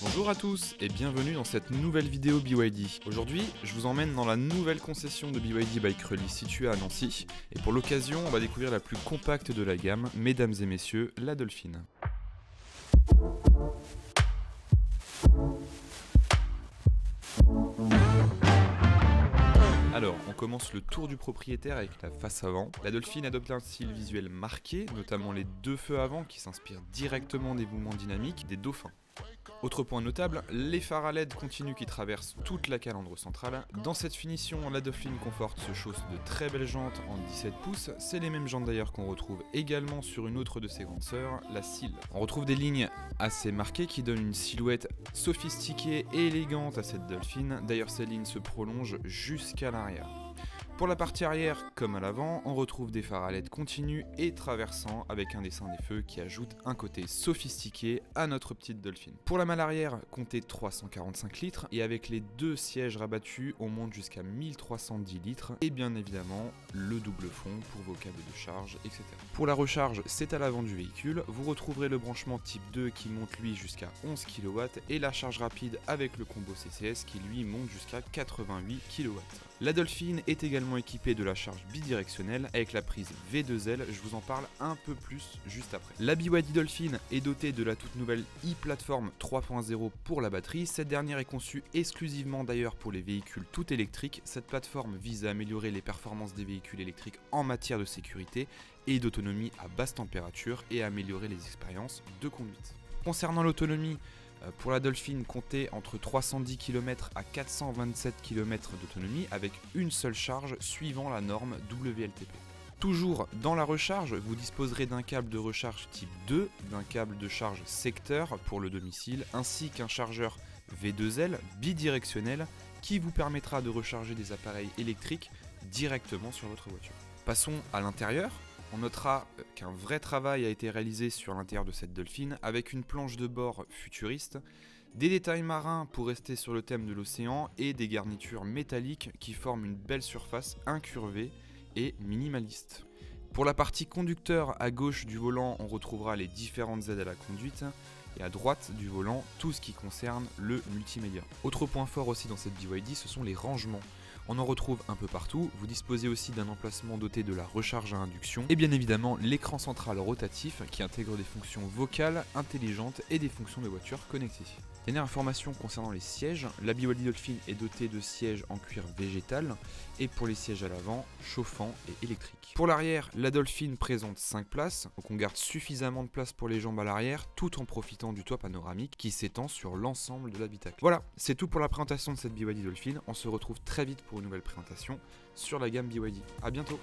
Bonjour à tous et bienvenue dans cette nouvelle vidéo BYD. Aujourd'hui, je vous emmène dans la nouvelle concession de BYD Bike Rally située à Nancy. Et pour l'occasion, on va découvrir la plus compacte de la gamme, mesdames et messieurs, la Dolphin. Alors, on commence le tour du propriétaire avec la face avant. La Dolphin adopte un style visuel marqué, notamment les deux feux avant qui s'inspirent directement des mouvements dynamiques des dauphins. Autre point notable, les phares à LED continus qui traversent toute la calandre centrale. Dans cette finition, la Dolphin Comfort se chausse de très belles jantes en 17 pouces. C'est les mêmes jantes d'ailleurs qu'on retrouve également sur une autre de ses grandes sœurs, la Seal. On retrouve des lignes assez marquées qui donnent une silhouette sophistiquée et élégante à cette Dolphin. D'ailleurs, ces lignes se prolongent jusqu'à l'arrière. Pour la partie arrière, comme à l'avant, on retrouve des phares à LED continus et traversants avec un dessin des feux qui ajoute un côté sophistiqué à notre petite Dolphin. Pour la malle arrière, comptez 345 litres et avec les deux sièges rabattus, on monte jusqu'à 1310 litres et bien évidemment le double fond pour vos câbles de charge, etc. Pour la recharge, c'est à l'avant du véhicule, vous retrouverez le branchement type 2 qui monte lui jusqu'à 11 kW et la charge rapide avec le combo CCS qui lui monte jusqu'à 88 kW. La Dolphin est également équipée de la charge bidirectionnelle avec la prise V2L, je vous en parle un peu plus juste après. La BYD Dolphin est dotée de la toute nouvelle e-Platform 3.0 pour la batterie, cette dernière est conçue exclusivement d'ailleurs pour les véhicules tout électriques. Cette plateforme vise à améliorer les performances des véhicules électriques en matière de sécurité et d'autonomie à basse température et à améliorer les expériences de conduite. Concernant l'autonomie, pour la Dolphin, comptez entre 310 km à 427 km d'autonomie avec une seule charge suivant la norme WLTP. Toujours dans la recharge, vous disposerez d'un câble de recharge type 2, d'un câble de charge secteur pour le domicile, ainsi qu'un chargeur V2L bidirectionnel qui vous permettra de recharger des appareils électriques directement sur votre voiture. Passons à l'intérieur. On notera qu'un vrai travail a été réalisé sur l'intérieur de cette Dolphin avec une planche de bord futuriste, des détails marins pour rester sur le thème de l'océan et des garnitures métalliques qui forment une belle surface incurvée et minimaliste. Pour la partie conducteur, à gauche du volant, on retrouvera les différentes aides à la conduite et à droite du volant, tout ce qui concerne le multimédia. Autre point fort aussi dans cette BYD, ce sont les rangements. On en retrouve un peu partout, vous disposez aussi d'un emplacement doté de la recharge à induction et bien évidemment l'écran central rotatif qui intègre des fonctions vocales, intelligentes et des fonctions de voiture connectées. Dernière information concernant les sièges, la BYD Dolphin est dotée de sièges en cuir végétal et pour les sièges à l'avant, chauffants et électriques. Pour l'arrière, la Dolphin présente 5 places, donc on garde suffisamment de place pour les jambes à l'arrière tout en profitant du toit panoramique qui s'étend sur l'ensemble de l'habitacle. Voilà, c'est tout pour la présentation de cette BYD Dolphin, on se retrouve très vite pour une nouvelle présentation sur la gamme BYD. A bientôt.